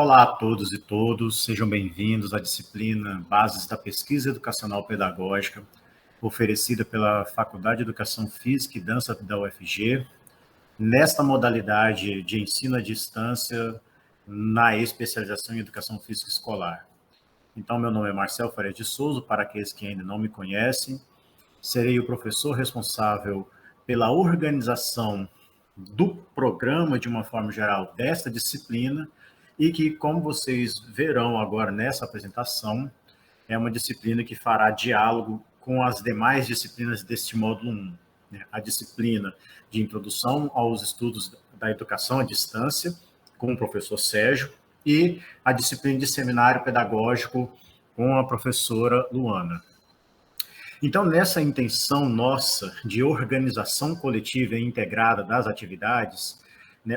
Olá a todos e todas, sejam bem-vindos à disciplina Bases da Pesquisa Educacional Pedagógica, oferecida pela Faculdade de Educação Física e Dança da UFG, nesta modalidade de ensino à distância na especialização em Educação Física Escolar. Então, meu nome é Marcel Faria de Souza, para aqueles que ainda não me conhecem, serei o professor responsável pela organização do programa, de uma forma geral, desta disciplina, e que, como vocês verão agora nessa apresentação, é uma disciplina que fará diálogo com as demais disciplinas deste módulo 1. A disciplina de introdução aos estudos da educação à distância, com o professor Sérgio, e a disciplina de seminário pedagógico com a professora Luana. Então, nessa intenção nossa de organização coletiva e integrada das atividades,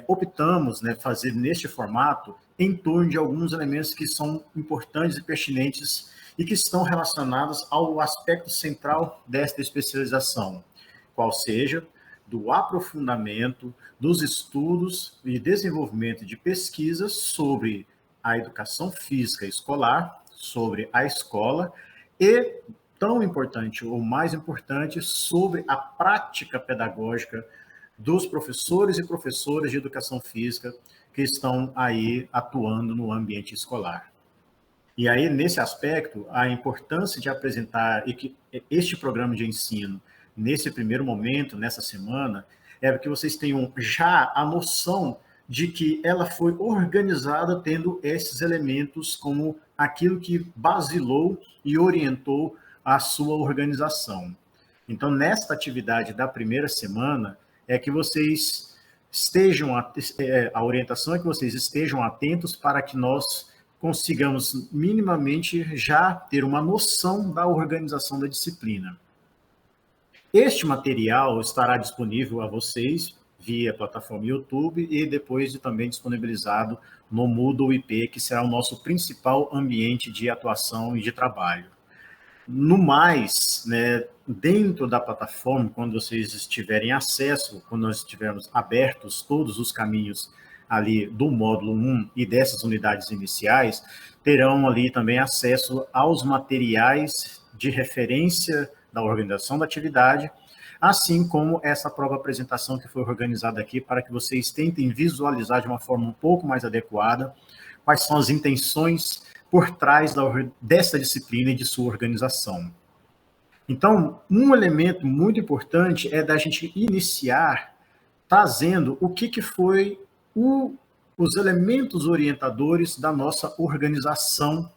optamos fazer neste formato em torno de alguns elementos que são importantes e pertinentes e que estão relacionados ao aspecto central desta especialização, qual seja do aprofundamento dos estudos e desenvolvimento de pesquisas sobre a educação física escolar, sobre a escola e, tão importante ou mais importante, sobre a prática pedagógica dos professores e professoras de educação física que estão aí atuando no ambiente escolar. E aí, nesse aspecto, a importância de apresentar este programa de ensino nesse primeiro momento, nessa semana, é que vocês tenham já a noção de que ela foi organizada tendo esses elementos como aquilo que basilou e orientou a sua organização. Então, nesta atividade da primeira semana, é que vocês estejam, a orientação é que vocês estejam atentos para que nós consigamos minimamente já ter uma noção da organização da disciplina. Este material estará disponível a vocês via plataforma YouTube e depois também disponibilizado no Moodle IP, que será o nosso principal ambiente de atuação e de trabalho. No mais, dentro da plataforma, quando vocês tiverem acesso, quando nós estivermos abertos todos os caminhos ali do módulo 1 e dessas unidades iniciais, terão ali também acesso aos materiais de referência da organização da atividade, assim como essa própria apresentação que foi organizada aqui, para que vocês tentem visualizar de uma forma um pouco mais adequada quais são as intenções por trás dessa disciplina e de sua organização. Então, um elemento muito importante é da gente iniciar trazendo o que foi os elementos orientadores da nossa organização,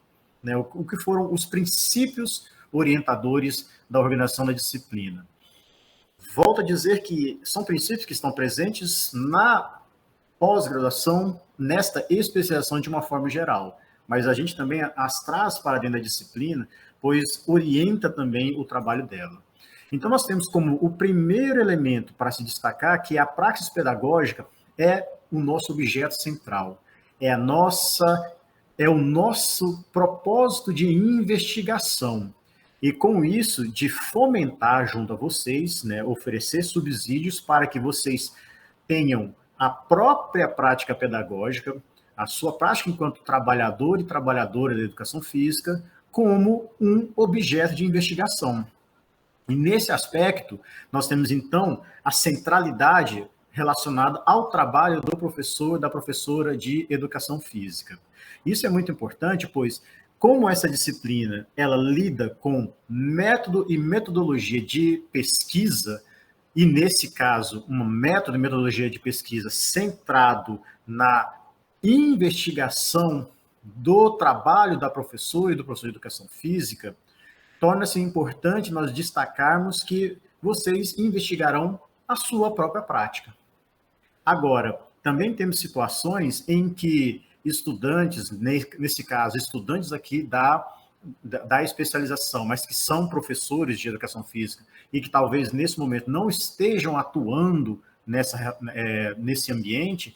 o que foram os princípios orientadores da organização da disciplina. Volto a dizer que são princípios que estão presentes na pós-graduação, nesta especialização de uma forma geral, mas a gente também as traz para dentro da disciplina, pois orienta também o trabalho dela. Então, nós temos como o primeiro elemento para se destacar que a praxis pedagógica é o nosso objeto central, é o nosso propósito de investigação. E com isso, de fomentar junto a vocês, oferecer subsídios para que vocês tenham a própria prática pedagógica, a sua prática enquanto trabalhador e trabalhadora da educação física, como um objeto de investigação. E nesse aspecto, nós temos então a centralidade relacionada ao trabalho do professor, da professora de educação física. Isso é muito importante, pois como essa disciplina ela lida com método e metodologia de pesquisa, e nesse caso, um método e metodologia de pesquisa centrado na investigação do trabalho da professora e do professor de educação física, torna-se importante nós destacarmos que vocês investigarão a sua própria prática. Agora, também temos situações em que estudantes, nesse caso, estudantes aqui da especialização, mas que são professores de educação física e que talvez nesse momento não estejam atuando nesse ambiente,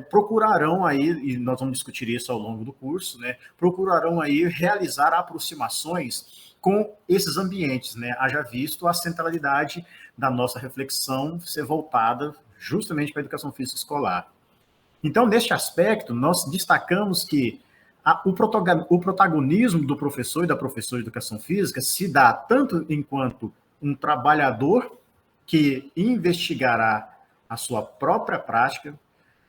procurarão aí, e nós vamos discutir isso ao longo do curso, procurarão aí realizar aproximações com esses ambientes, haja visto a centralidade da nossa reflexão ser voltada justamente para a educação física escolar. Então, neste aspecto, nós destacamos que o protagonismo do professor e da professora de educação física se dá tanto enquanto um trabalhador que investigará a sua própria prática,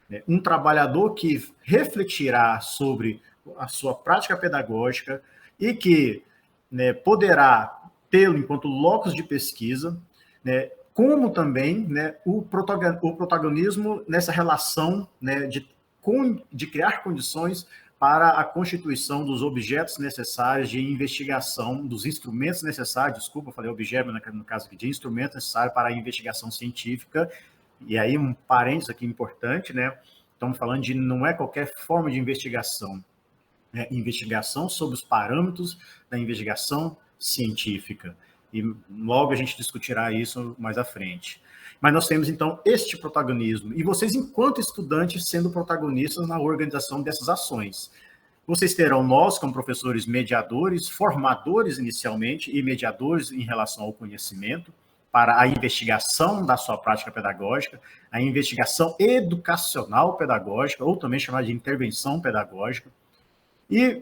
né, um trabalhador que refletirá sobre a sua prática pedagógica e que, né, poderá tê-lo enquanto locus de pesquisa, né, como também, né, o protagonismo nessa relação, né, de criar condições para a constituição dos objetos necessários de investigação, dos instrumentos necessários, desculpa, falei objeto no caso aqui, de instrumentos necessários para a investigação científica. E aí um parênteses aqui importante, né? Estamos falando de não é qualquer forma de investigação, é investigação sobre os parâmetros da investigação científica. E logo a gente discutirá isso mais à frente. Mas nós temos, então, este protagonismo. E vocês, enquanto estudantes, sendo protagonistas na organização dessas ações. Vocês terão nós, como professores mediadores, formadores inicialmente e mediadores em relação ao conhecimento, para a investigação da sua prática pedagógica, a investigação educacional pedagógica, ou também chamada de intervenção pedagógica, e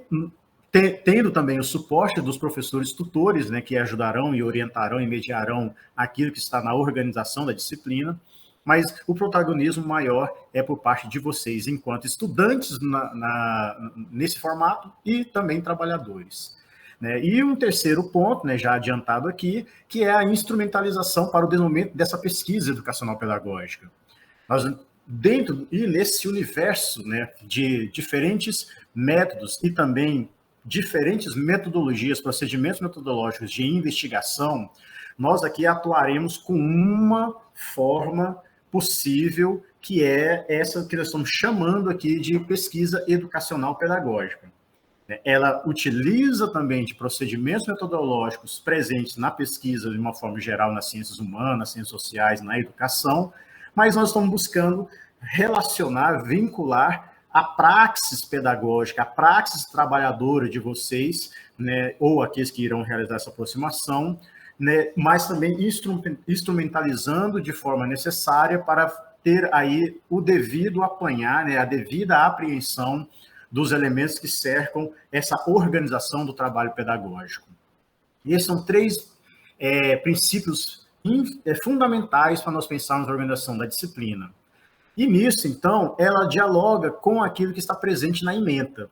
tendo também o suporte dos professores tutores, né, que ajudarão e orientarão e mediarão aquilo que está na organização da disciplina, mas o protagonismo maior é por parte de vocês, enquanto estudantes nesse formato e também trabalhadores. Né? E um terceiro ponto, né, já adiantado aqui, que é a instrumentalização para o desenvolvimento dessa pesquisa educacional pedagógica. Nós, dentro e nesse universo, né, de diferentes métodos e também diferentes metodologias, procedimentos metodológicos de investigação, nós aqui atuaremos com uma forma possível, que é essa que nós estamos chamando aqui de pesquisa educacional pedagógica. Ela utiliza também de procedimentos metodológicos presentes na pesquisa, de uma forma geral, nas ciências humanas, nas ciências sociais, na educação, mas nós estamos buscando relacionar, vincular a praxis pedagógica, a praxis trabalhadora de vocês, né, ou aqueles que irão realizar essa aproximação, né, mas também instrumentalizando de forma necessária para ter aí o devido apanhar, né, a devida apreensão dos elementos que cercam essa organização do trabalho pedagógico. E esses são três princípios fundamentais para nós pensarmos na organização da disciplina. E nisso, então, ela dialoga com aquilo que está presente na ementa.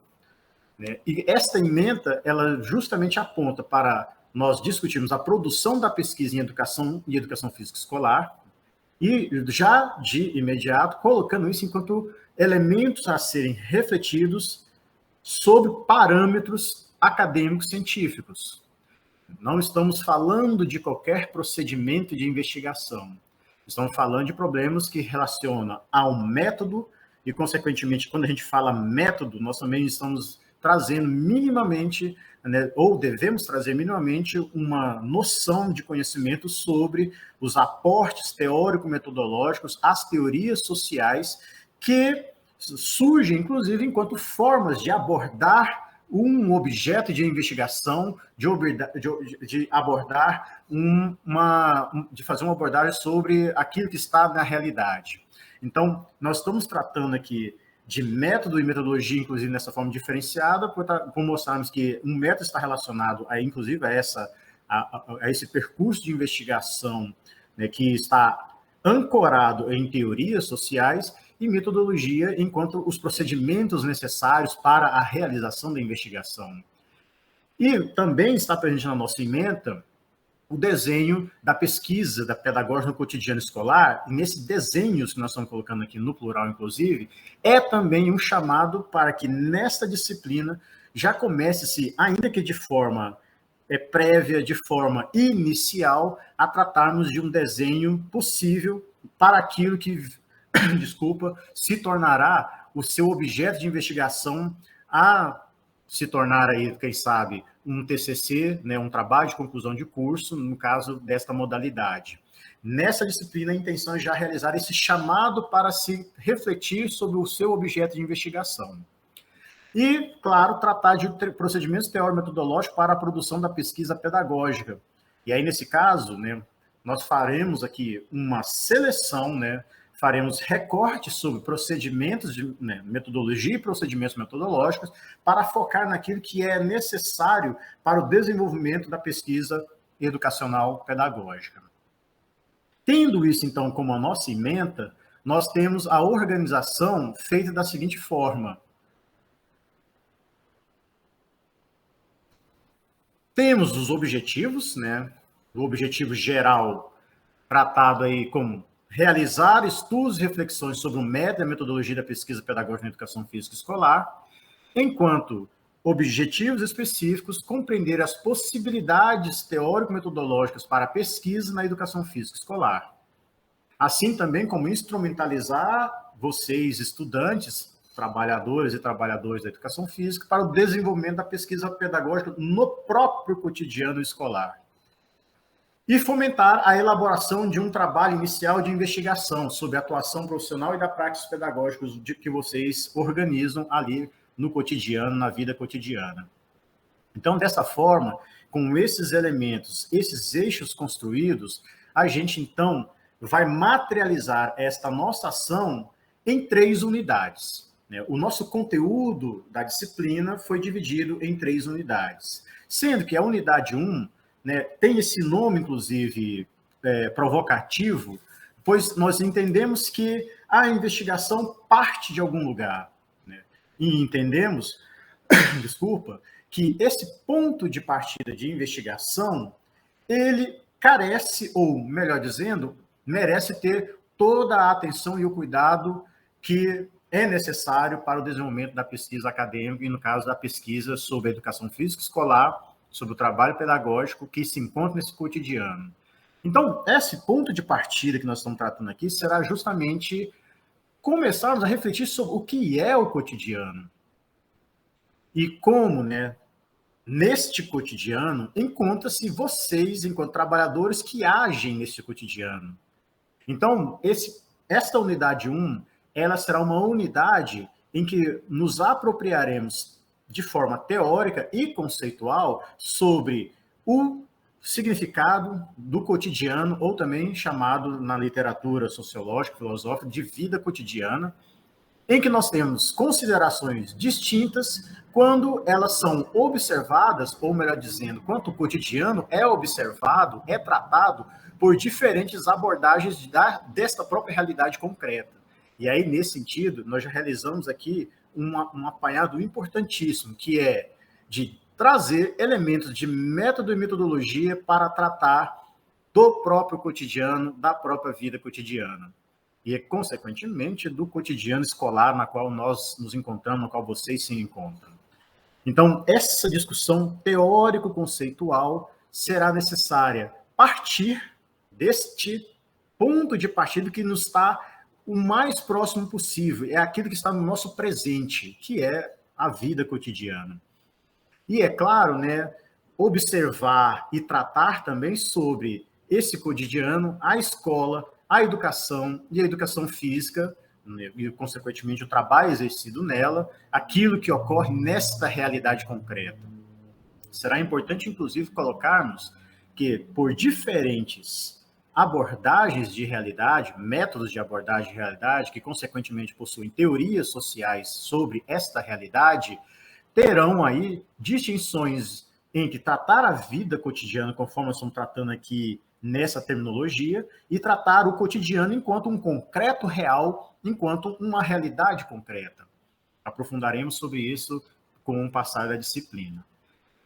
Né? E esta ementa, ela justamente aponta para nós discutirmos a produção da pesquisa em educação e educação física escolar, e já de imediato colocando isso enquanto elementos a serem refletidos sobre parâmetros acadêmicos científicos. Não estamos falando de qualquer procedimento de investigação. Estamos falando de problemas que relacionam ao método e, consequentemente, quando a gente fala método, nós também estamos trazendo minimamente, né, ou devemos trazer minimamente uma noção de conhecimento sobre os aportes teórico-metodológicos, as teorias sociais que surgem, inclusive, enquanto formas de abordar um objeto de investigação, de abordar de fazer uma abordagem sobre aquilo que está na realidade. Então, nós estamos tratando aqui de método e metodologia, inclusive, nessa forma diferenciada, por mostrarmos que um método está relacionado, inclusive, a esse percurso de investigação, né, que está ancorado em teorias sociais, e metodologia enquanto os procedimentos necessários para a realização da investigação. E também está presente na nossa ementa o desenho da pesquisa, da pedagógica no cotidiano escolar, e nesse desenho que nós estamos colocando aqui no plural, inclusive, é também um chamado para que nesta disciplina já comece-se, ainda que de forma prévia, de forma inicial, a tratarmos de um desenho possível para aquilo que, se tornará o seu objeto de investigação a se tornar aí, quem sabe, um TCC, né, um trabalho de conclusão de curso, no caso desta modalidade. Nessa disciplina, a intenção é já realizar esse chamado para se refletir sobre o seu objeto de investigação. E, claro, tratar de procedimentos teórico-metodológicos para a produção da pesquisa pedagógica. E aí, nesse caso, né, nós faremos aqui uma seleção, né, faremos recortes sobre procedimentos de metodologia e procedimentos metodológicos para focar naquilo que é necessário para o desenvolvimento da pesquisa educacional pedagógica. Tendo isso, então, como a nossa ementa, nós temos a organização feita da seguinte forma. Temos os objetivos, o objetivo geral tratado aí como realizar estudos e reflexões sobre o método e a metodologia da pesquisa pedagógica na educação física escolar, enquanto objetivos específicos, compreender as possibilidades teórico-metodológicas para a pesquisa na educação física escolar. Assim também como instrumentalizar vocês, estudantes, trabalhadores e trabalhadoras da educação física, para o desenvolvimento da pesquisa pedagógica no próprio cotidiano escolar. E fomentar a elaboração de um trabalho inicial de investigação sobre a atuação profissional e da práticas pedagógicas que vocês organizam ali no cotidiano, na vida cotidiana. Então, dessa forma, com esses elementos, esses eixos construídos, a gente, então, vai materializar esta nossa ação em 3 unidades. O nosso conteúdo da disciplina foi dividido em 3 unidades, sendo que a unidade 1, tem esse nome, inclusive, provocativo, pois nós entendemos que a investigação parte de algum lugar. E entendemos, que esse ponto de partida de investigação, ele carece, ou melhor dizendo, merece ter toda a atenção e o cuidado que é necessário para o desenvolvimento da pesquisa acadêmica, e no caso da pesquisa sobre a educação física escolar, sobre o trabalho pedagógico que se encontra nesse cotidiano. Então, esse ponto de partida que nós estamos tratando aqui será justamente começarmos a refletir sobre o que é o cotidiano e como, neste cotidiano, encontra-se vocês, enquanto trabalhadores que agem nesse cotidiano. Então, esta unidade 1, ela será uma unidade em que nos apropriaremos de forma teórica e conceitual sobre o significado do cotidiano, ou também chamado na literatura sociológica, filosófica, de vida cotidiana, em que nós temos considerações distintas quando elas são observadas, ou melhor dizendo, quanto o cotidiano é observado, é tratado por diferentes abordagens desta própria realidade concreta. E aí, nesse sentido, nós já realizamos aqui um apanhado importantíssimo, que é de trazer elementos de método e metodologia para tratar do próprio cotidiano, da própria vida cotidiana. E, consequentemente, do cotidiano escolar na qual nós nos encontramos, na qual vocês se encontram. Então, essa discussão teórico-conceitual será necessária partir deste ponto de partida que nos está o mais próximo possível, é aquilo que está no nosso presente, que é a vida cotidiana. E, é claro, observar e tratar também sobre esse cotidiano, a escola, a educação e a educação física, e, consequentemente, o trabalho exercido nela, aquilo que ocorre nesta realidade concreta. Será importante, inclusive, colocarmos que, por diferentes abordagens de realidade, métodos de abordagem de realidade, que, consequentemente, possuem teorias sociais sobre esta realidade, terão aí distinções entre tratar a vida cotidiana, conforme nós estamos tratando aqui nessa terminologia, e tratar o cotidiano enquanto um concreto real, enquanto uma realidade concreta. Aprofundaremos sobre isso com o passar da disciplina.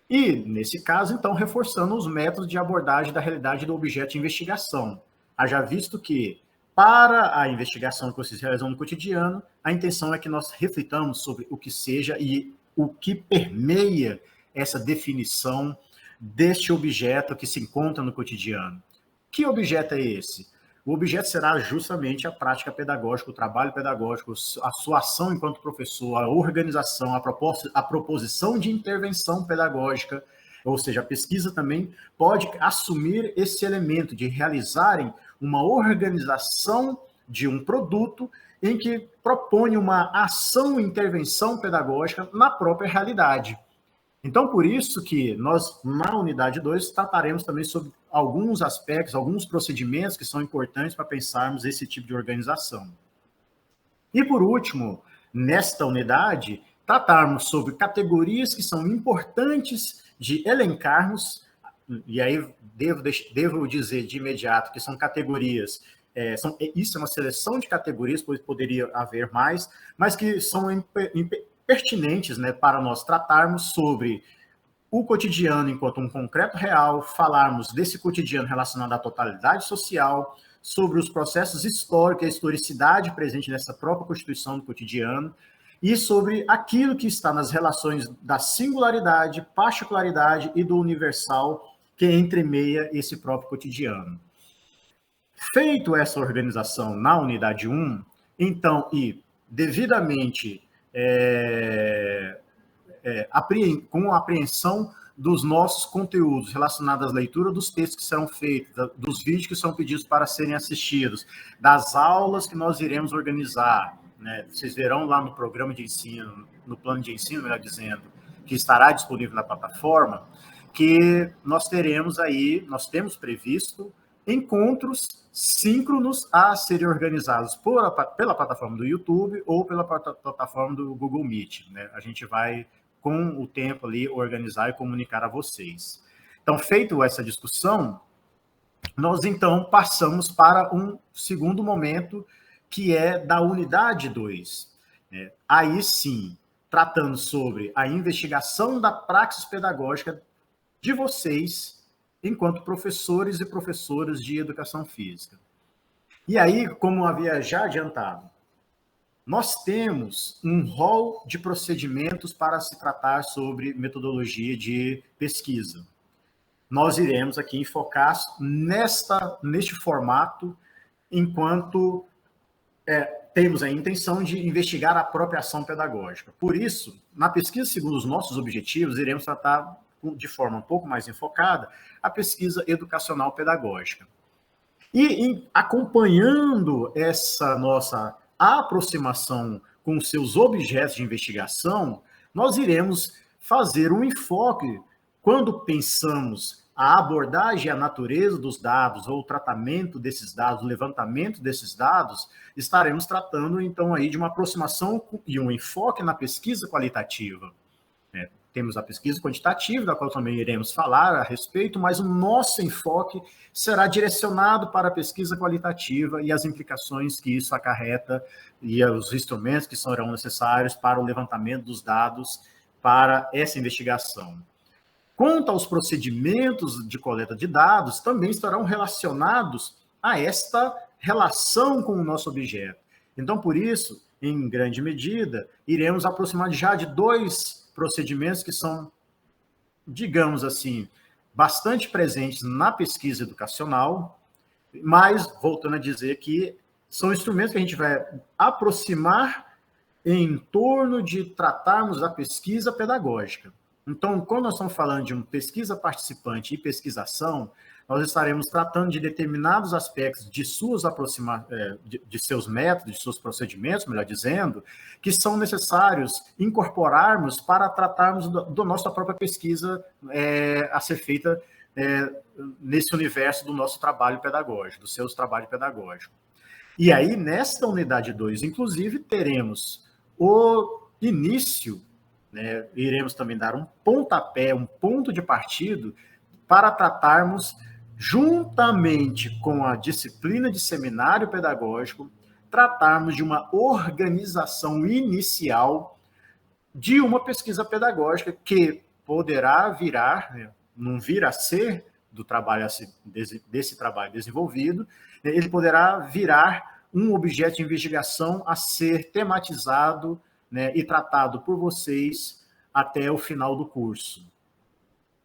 E, nesse caso, então, reforçando os métodos de abordagem da realidade do objeto de investigação. Haja visto que, para a investigação que vocês realizam no cotidiano, a intenção é que nós reflitamos sobre o que seja e o que permeia essa definição deste objeto que se encontra no cotidiano. Que objeto é esse? O objeto será justamente a prática pedagógica, o trabalho pedagógico, a sua ação enquanto professor, a organização, a proposição de intervenção pedagógica, ou seja, a pesquisa também pode assumir esse elemento de realizarem uma organização de um produto em que propõe uma ação e intervenção pedagógica na própria realidade. Então, por isso que nós, na unidade 2, trataremos também sobre alguns aspectos, alguns procedimentos que são importantes para pensarmos esse tipo de organização. E, por último, nesta unidade, tratarmos sobre categorias que são importantes de elencarmos, e aí devo dizer de imediato que são categorias, isso é uma seleção de categorias, pois poderia haver mais, mas que são pertinentes, né, para nós tratarmos sobre o cotidiano enquanto um concreto real, falarmos desse cotidiano relacionado à totalidade social, sobre os processos históricos, a historicidade presente nessa própria constituição do cotidiano, e sobre aquilo que está nas relações da singularidade, particularidade e do universal que entremeia esse próprio cotidiano. Feito essa organização na unidade 1, então, e devidamente com a apreensão dos nossos conteúdos relacionados à leitura dos textos que serão feitos, dos vídeos que são pedidos para serem assistidos, das aulas que nós iremos organizar, né? Vocês verão lá no programa de ensino, no plano de ensino, melhor dizendo, que estará disponível na plataforma, que nós temos previsto encontros síncronos a serem organizados pela plataforma do YouTube ou pela plataforma do Google Meet, né? A gente vai, com o tempo ali, organizar e comunicar a vocês. Então, feito essa discussão, nós, então, passamos para um segundo momento, que é da unidade 2. Aí, sim, tratando sobre a investigação da praxis pedagógica de vocês, enquanto professores e professoras de educação física. E aí, como havia já adiantado, nós temos um rol de procedimentos para se tratar sobre metodologia de pesquisa. Nós iremos aqui enfocar neste formato, enquanto temos a intenção de investigar a própria ação pedagógica. Por isso, na pesquisa segundo os nossos objetivos, iremos tratar de forma um pouco mais enfocada a pesquisa educacional pedagógica. E acompanhando essa nossa aproximação com os seus objetos de investigação, nós iremos fazer um enfoque quando pensamos a abordagem e a natureza dos dados, ou o tratamento desses dados, o levantamento desses dados, estaremos tratando, então, aí de uma aproximação e um enfoque na pesquisa qualitativa. Temos a pesquisa quantitativa, da qual também iremos falar a respeito, mas o nosso enfoque será direcionado para a pesquisa qualitativa e as implicações que isso acarreta e os instrumentos que serão necessários para o levantamento dos dados para essa investigação. Quanto aos procedimentos de coleta de dados, também estarão relacionados a esta relação com o nosso objeto. Então, por isso, em grande medida, iremos aproximar já de dois procedimentos que são, digamos assim, bastante presentes na pesquisa educacional, mas, voltando a dizer que são instrumentos que a gente vai aproximar em torno de tratarmos da pesquisa pedagógica. Então, quando nós estamos falando de uma pesquisa participante e pesquisação, nós estaremos tratando de determinados aspectos de de seus métodos, de seus procedimentos, melhor dizendo, que são necessários incorporarmos para tratarmos da nossa própria pesquisa a ser feita nesse universo do nosso trabalho pedagógico, do seu trabalho pedagógico. E aí, nesta unidade 2, inclusive, teremos o início, né, iremos também dar um pontapé, um ponto de partido para tratarmos, juntamente com a disciplina de seminário pedagógico, tratarmos de uma organização inicial de uma pesquisa pedagógica que poderá virar, né, não vir a ser do trabalho desse trabalho desenvolvido, ele poderá virar um objeto de investigação a ser tematizado, né, e tratado por vocês até o final do curso.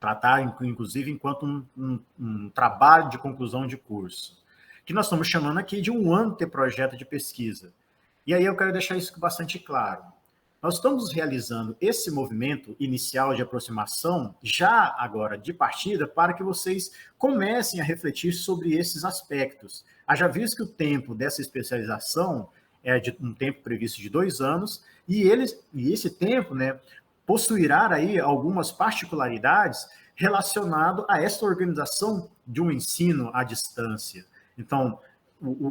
Tratar, inclusive, enquanto um trabalho de conclusão de curso, que nós estamos chamando aqui de um anteprojeto de pesquisa. E aí eu quero deixar isso bastante claro. Nós estamos realizando esse movimento inicial de aproximação, já agora de partida, para que vocês comecem a refletir sobre esses aspectos. Haja visto que o tempo dessa especialização é de um tempo previsto de 2 anos, e esse tempo, né, possuirá aí algumas particularidades relacionado a essa organização de um ensino à distância. Então,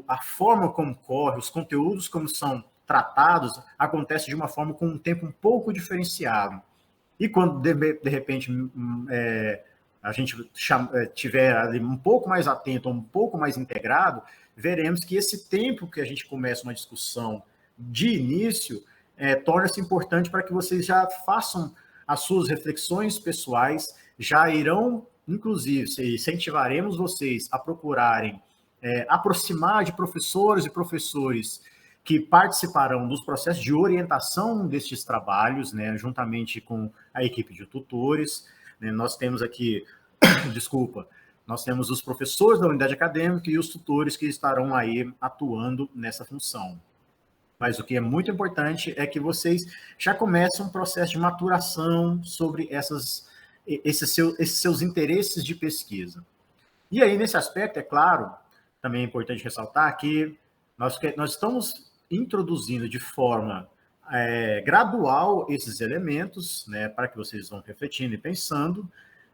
a forma como corre, os conteúdos como são tratados, acontece de uma forma com um tempo um pouco diferenciado. E quando, de repente, a gente tiver ali um pouco mais atento, um pouco mais integrado, veremos que esse tempo que a gente começa uma discussão de início torna-se importante para que vocês já façam as suas reflexões pessoais, já irão, inclusive, incentivaremos vocês a procurarem aproximar de professoras e professores que participarão dos processos de orientação destes trabalhos, né, juntamente com a equipe de tutores. Né, nós temos aqui, nós temos os professores da unidade acadêmica e os tutores que estarão aí atuando nessa função. Mas o que é muito importante é que vocês já comecem um processo de maturação sobre esses seus interesses de pesquisa. E aí, nesse aspecto, é claro, também é importante ressaltar que nós estamos introduzindo de forma gradual esses elementos, né, para que vocês vão refletindo e pensando,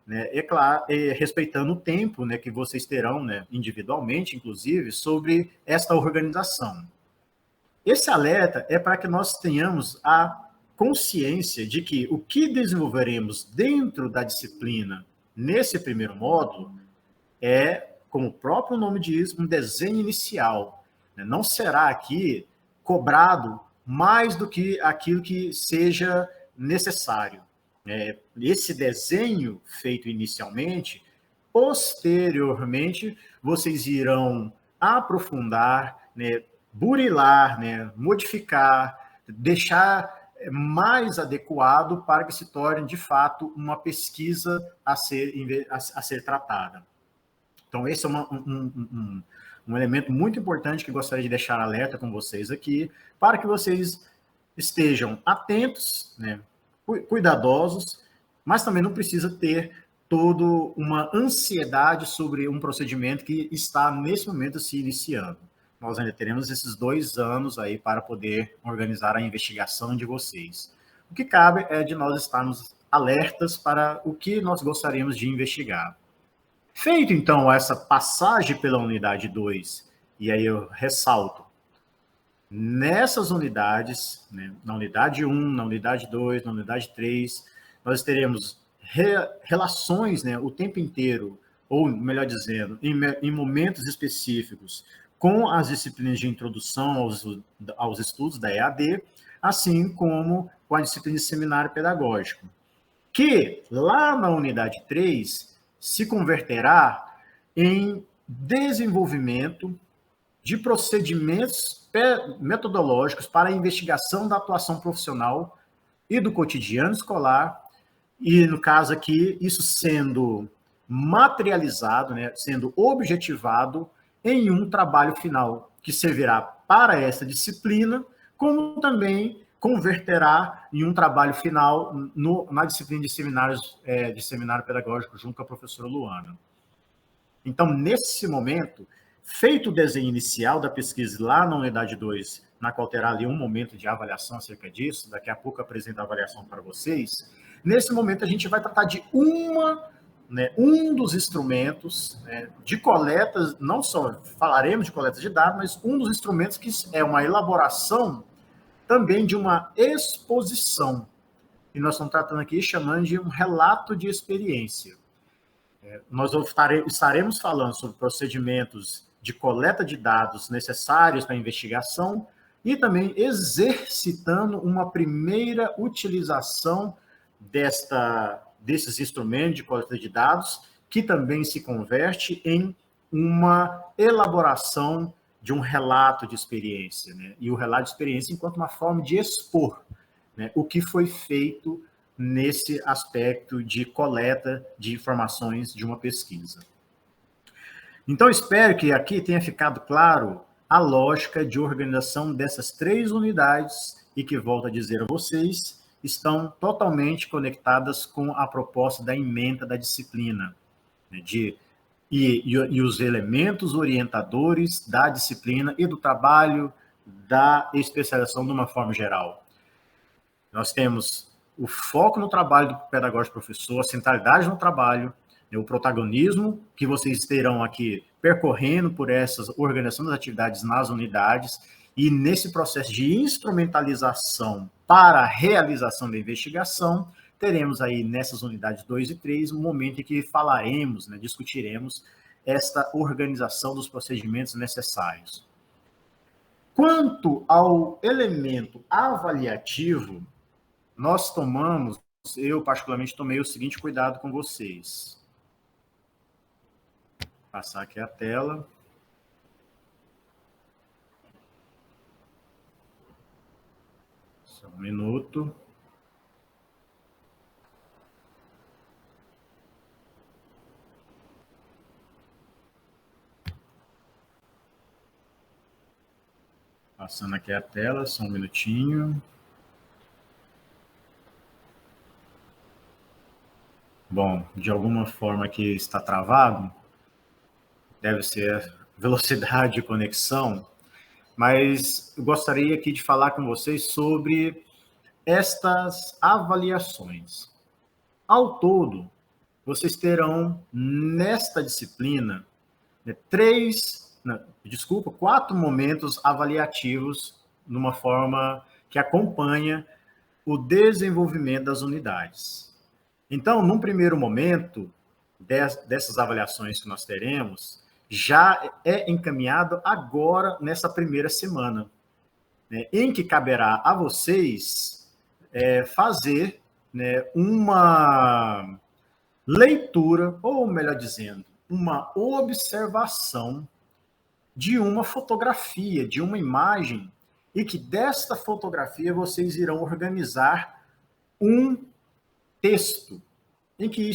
né, é claro, respeitando o tempo, né, que vocês terão, né, individualmente, inclusive, sobre esta organização. Esse alerta é para que nós tenhamos a consciência de que o que desenvolveremos dentro da disciplina nesse primeiro módulo é, como o próprio nome diz, um desenho inicial. Não será aqui cobrado mais do que aquilo que seja necessário. Esse desenho feito inicialmente, posteriormente, vocês irão aprofundar, né, burilar, né, modificar, deixar mais adequado para que se torne, de fato, uma pesquisa a ser tratada. Então, esse é um elemento muito importante que gostaria de deixar alerta com vocês aqui, para que vocês estejam atentos, né, cuidadosos, mas também não precisa ter toda uma ansiedade sobre um procedimento que está, nesse momento, se iniciando. Nós ainda teremos esses 2 anos aí para poder organizar a investigação de vocês. O que cabe é de nós estarmos alertas para o que nós gostaríamos de investigar. Feito, então, essa passagem pela unidade 2, e aí eu ressalto, nessas unidades, né, na unidade 1, na unidade 2, na unidade 3, nós teremos relações, né, o tempo inteiro, ou melhor dizendo, em momentos específicos, com as disciplinas de introdução aos estudos da EAD, assim como com a disciplina de seminário pedagógico, que lá na unidade 3 se converterá em desenvolvimento de procedimentos metodológicos para a investigação da atuação profissional e do cotidiano escolar, e no caso aqui, isso sendo materializado, né, sendo objetivado em um trabalho final que servirá para essa disciplina, como também converterá em um trabalho final na disciplina de seminário pedagógico junto com a professora Luana. Então, nesse momento, feito o desenho inicial da pesquisa lá na unidade 2, na qual terá ali um momento de avaliação acerca disso, daqui a pouco eu apresento a avaliação para vocês, nesse momento a gente vai tratar de um dos instrumentos, né, de coleta, não só falaremos de coleta de dados, mas um dos instrumentos que é uma elaboração também de uma exposição. E nós estamos tratando aqui, chamando de um relato de experiência. Nós estaremos falando sobre procedimentos de coleta de dados necessários para a investigação e também exercitando uma primeira utilização desses instrumentos de coleta de dados, que também se converte em uma elaboração de um relato de experiência, né? E o relato de experiência enquanto uma forma de expor, né, o que foi feito nesse aspecto de coleta de informações de uma pesquisa. Então, espero que aqui tenha ficado claro a lógica de organização dessas 3 unidades e que, volto a dizer a vocês, estão totalmente conectadas com a proposta da ementa da disciplina, né, e os elementos orientadores da disciplina e do trabalho da especialização de uma forma geral. Nós temos o foco no trabalho do pedagógico professor, a centralidade no trabalho, o protagonismo que vocês terão aqui percorrendo por essas organização das atividades nas unidades e nesse processo de instrumentalização para a realização da investigação, teremos aí nessas unidades 2 e 3 um momento em que falaremos, né, discutiremos esta organização dos procedimentos necessários. Quanto ao elemento avaliativo, eu particularmente tomei o seguinte cuidado com vocês. Vou passar aqui a tela. Só um minuto. Passando aqui a tela, só um minutinho. Bom, de alguma forma aqui está travado, deve ser a velocidade de conexão, mas eu gostaria aqui de falar com vocês sobre estas avaliações. Ao todo, vocês terão nesta disciplina quatro momentos avaliativos numa forma que acompanha o desenvolvimento das unidades. Então, num primeiro momento, dessas avaliações que nós teremos, já é encaminhado agora, nessa primeira semana, né, em que caberá a vocês fazer, né, uma leitura, ou melhor dizendo, uma observação de uma fotografia, de uma imagem, e que desta fotografia vocês irão organizar um texto em que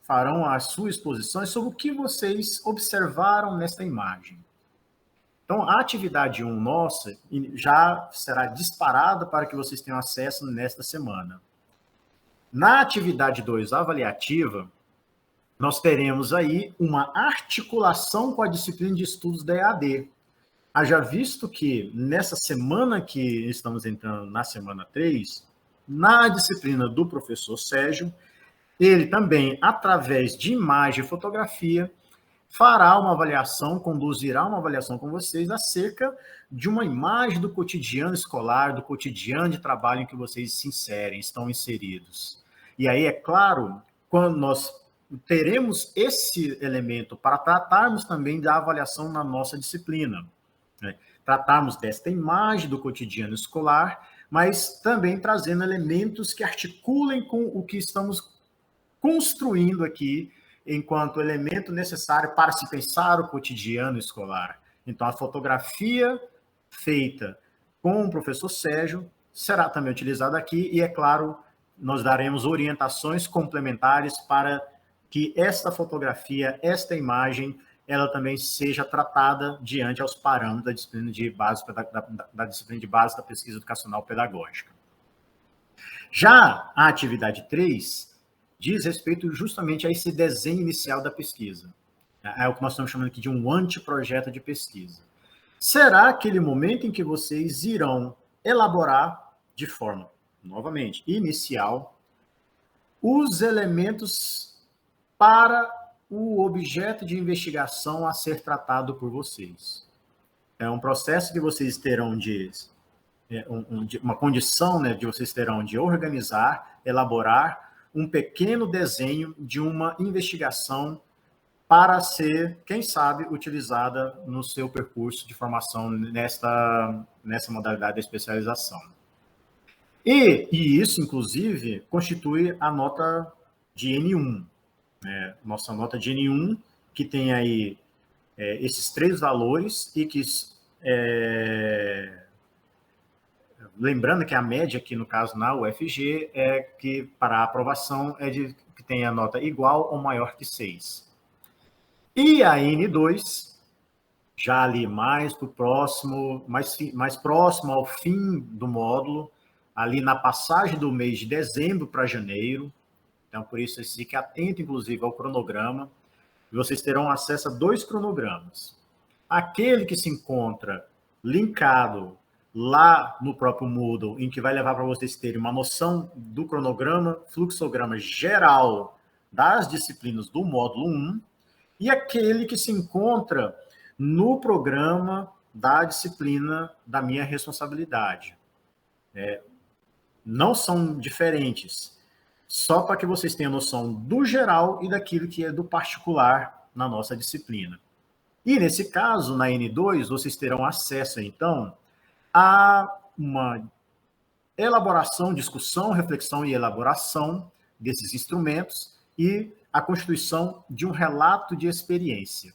farão as suas exposições sobre o que vocês observaram nesta imagem. Então, a atividade 1 nossa já será disparada para que vocês tenham acesso nesta semana. Na atividade 2 avaliativa, nós teremos aí uma articulação com a disciplina de estudos da EAD. Haja visto que nessa semana que estamos entrando, na semana 3, na disciplina do professor Sérgio, ele também, através de imagem e fotografia, conduzirá uma avaliação com vocês acerca de uma imagem do cotidiano escolar, do cotidiano de trabalho em que vocês se inserem, estão inseridos. E aí, é claro, quando nós teremos esse elemento para tratarmos também da avaliação na nossa disciplina, né? Tratarmos desta imagem do cotidiano escolar, mas também trazendo elementos que articulem com o que estamos construindo aqui enquanto elemento necessário para se pensar o cotidiano escolar. Então, a fotografia feita com o professor Sérgio será também utilizada aqui e, é claro, nós daremos orientações complementares para que esta fotografia, esta imagem, ela também seja tratada diante aos parâmetros da disciplina de base da pesquisa educacional pedagógica. Já a atividade 3 diz respeito justamente a esse desenho inicial da pesquisa. É o que nós estamos chamando aqui de um anteprojeto de pesquisa. Será aquele momento em que vocês irão elaborar de forma, novamente, inicial, os elementos para o objeto de investigação a ser tratado por vocês. É um processo que vocês terão uma condição, né, de vocês terão de organizar, elaborar um pequeno desenho de uma investigação para ser, quem sabe, utilizada no seu percurso de formação nessa modalidade de especialização. E isso, inclusive, constitui a nota de N1. Nossa nota de N1, que tem aí esses 3 valores e que... lembrando que a média aqui, no caso, na UFG, é que para a aprovação que tem a nota igual ou maior que 6. E a N2, já ali mais próximo ao fim do módulo, ali na passagem do mês de dezembro para janeiro. Então, por isso, vocês fiquem atentos, inclusive, ao cronograma. E vocês terão acesso a 2 cronogramas. Aquele que se encontra linkado lá no próprio Moodle, em que vai levar para vocês terem uma noção do cronograma, fluxograma geral das disciplinas do módulo 1, e aquele que se encontra no programa da disciplina da minha responsabilidade. Não são diferentes, só para que vocês tenham noção do geral e daquilo que é do particular na nossa disciplina. E nesse caso, na N2, vocês terão acesso, então, a uma elaboração, discussão, reflexão e elaboração desses instrumentos e a constituição de um relato de experiência.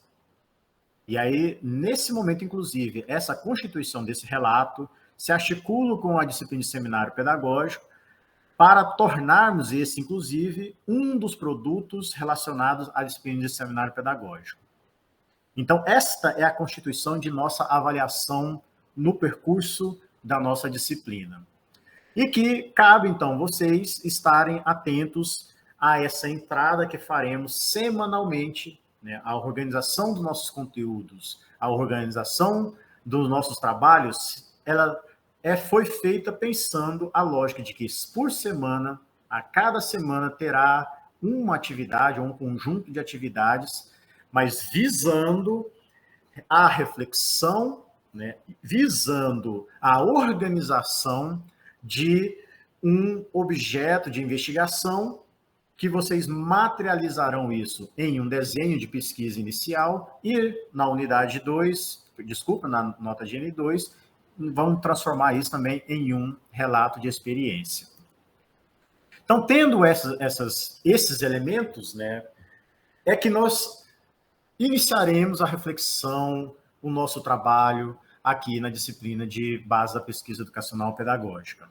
E aí, nesse momento, inclusive, essa constituição desse relato se articula com a disciplina de seminário pedagógico para tornarmos esse, inclusive, um dos produtos relacionados à disciplina de seminário pedagógico. Então, esta é a constituição de nossa avaliação no percurso da nossa disciplina. E que cabe, então, vocês estarem atentos a essa entrada que faremos semanalmente, né, a organização dos nossos conteúdos, a organização dos nossos trabalhos, ela foi feita pensando a lógica de que, por semana, a cada semana terá uma atividade ou um conjunto de atividades, mas visando a reflexão, né, visando a organização de um objeto de investigação que vocês materializarão isso em um desenho de pesquisa inicial e na unidade 2, na nota de N2, vamos transformar isso também em um relato de experiência. Então, tendo esses elementos, né, é que nós iniciaremos a reflexão, o nosso trabalho aqui na disciplina de base da pesquisa educacional pedagógica.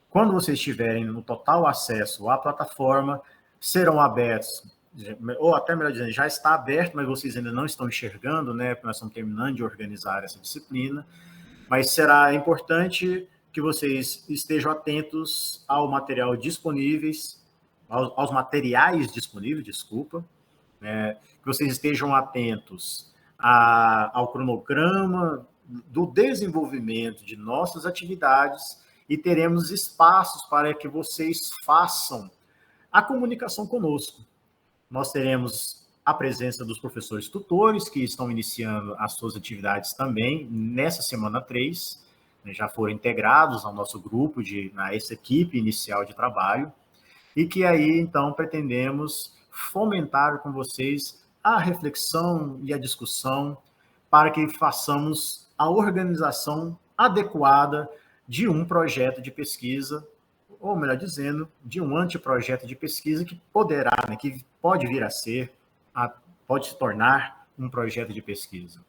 Quando vocês tiverem no total acesso à plataforma, serão abertos, ou até melhor dizendo, já está aberto, mas vocês ainda não estão enxergando, né, porque nós estamos terminando de organizar essa disciplina, mas será importante que vocês estejam atentos ao material disponíveis, aos materiais disponíveis, desculpa, né, que vocês estejam atentos ao cronograma do desenvolvimento de nossas atividades e teremos espaços para que vocês façam a comunicação conosco. Nós teremos a presença dos professores tutores, que estão iniciando as suas atividades também nessa semana 3, né, já foram integrados ao nosso grupo, essa equipe inicial de trabalho, e que aí, então, pretendemos fomentar com vocês a reflexão e a discussão para que façamos a organização adequada de um projeto de pesquisa, ou melhor dizendo, de um anteprojeto de pesquisa que poderá, né, que pode vir a ser, pode se tornar um projeto de pesquisa.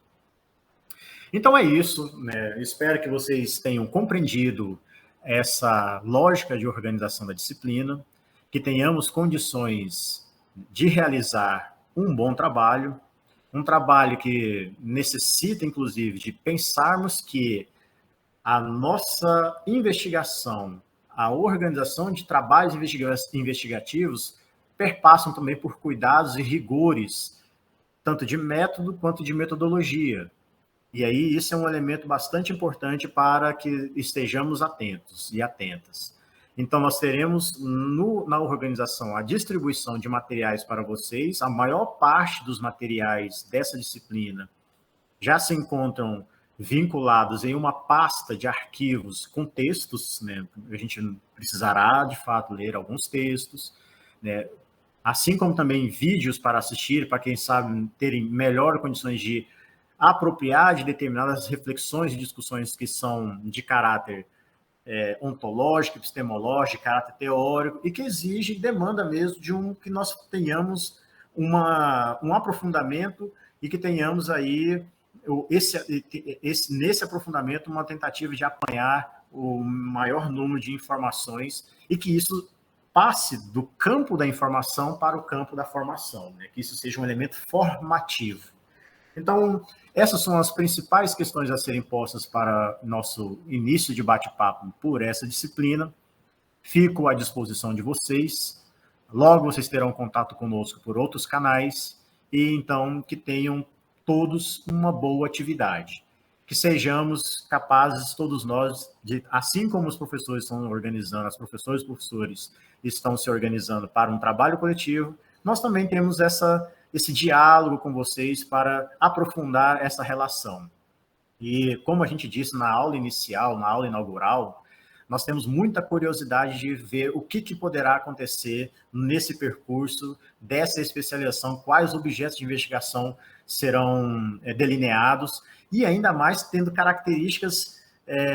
Então é isso, né? Espero que vocês tenham compreendido essa lógica de organização da disciplina, que tenhamos condições de realizar um bom trabalho, um trabalho que necessita, inclusive, de pensarmos que a nossa investigação, a organização de trabalhos investigativos perpassam também por cuidados e rigores, tanto de método quanto de metodologia. E aí isso é um elemento bastante importante para que estejamos atentos e atentas. Então, nós teremos na organização a distribuição de materiais para vocês. A maior parte dos materiais dessa disciplina já se encontram vinculados em uma pasta de arquivos com textos, né? A gente precisará, de fato, ler alguns textos, né? Assim como também vídeos para assistir, para quem sabe terem melhor condições de apropriar de determinadas reflexões e discussões que são de caráter ontológico, epistemológico, de caráter teórico, e que exige e demanda mesmo que nós tenhamos um aprofundamento e que tenhamos aí nesse aprofundamento uma tentativa de apanhar o maior número de informações e que isso passe do campo da informação para o campo da formação, né? Que isso seja um elemento formativo. Então, essas são as principais questões a serem postas para nosso início de bate-papo por essa disciplina. Fico à disposição de vocês. Logo, vocês terão contato conosco por outros canais e, então, que tenham todos uma boa atividade. que sejamos capazes, todos nós, de, assim como os professores estão organizando, as professoras e professores estão se organizando para um trabalho coletivo, nós também temos esse diálogo com vocês para aprofundar essa relação. E como a gente disse na aula inicial, na aula inaugural, nós temos muita curiosidade de ver o que poderá acontecer nesse percurso dessa especialização, quais objetos de investigação serão delineados, e ainda mais tendo características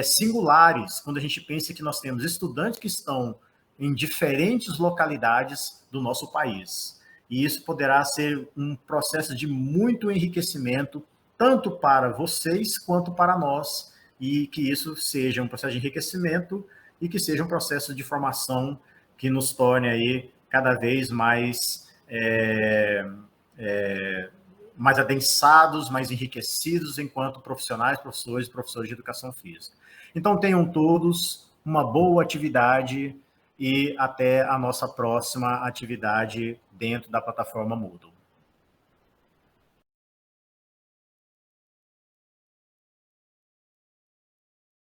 singulares, quando a gente pensa que nós temos estudantes que estão em diferentes localidades do nosso país. E isso poderá ser um processo de muito enriquecimento, tanto para vocês quanto para nós, e que isso seja um processo de enriquecimento e que seja um processo de formação que nos torne aí cada vez mais mais adensados, mais enriquecidos enquanto profissionais, professores e professores de educação física. Então, tenham todos uma boa atividade e até a nossa próxima atividade dentro da plataforma Moodle.